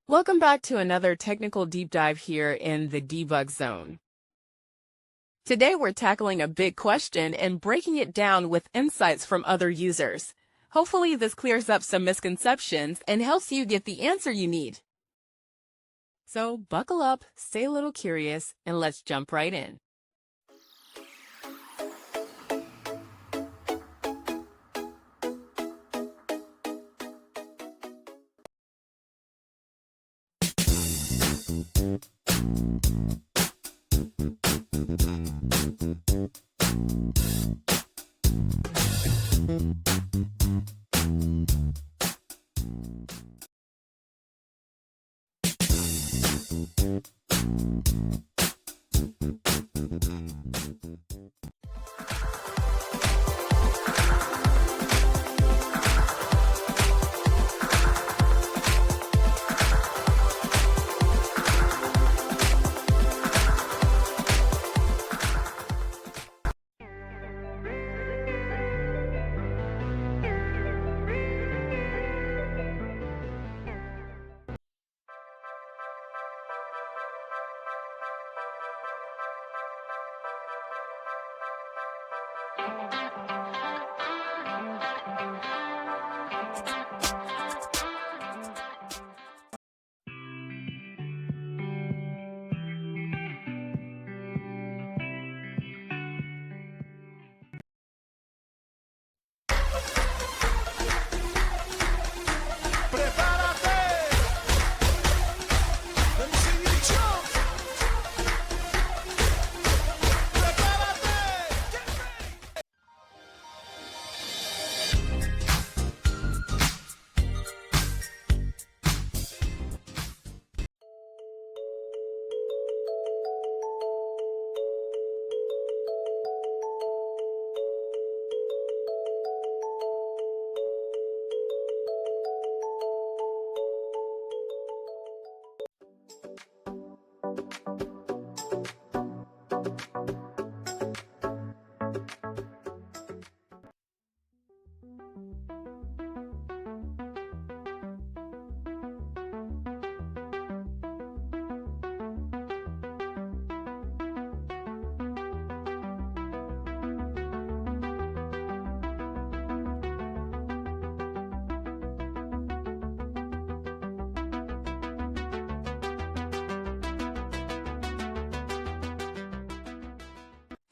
Welcome back to another technical deep dive here in the debug zone. Today we're tackling a big question and breaking it down with insights from other users. Hopefully this clears up some misconceptions and helps you get the answer you need. So buckle up, stay a little curious, and let's jump right in.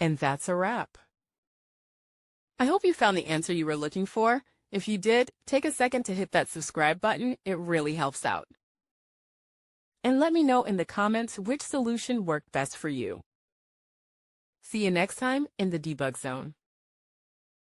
And that's a wrap. I hope you found the answer you were looking for. If you did, take a second to hit that subscribe button. It really helps out. And let me know in the comments which solution worked best for you. See you next time in the debug zone.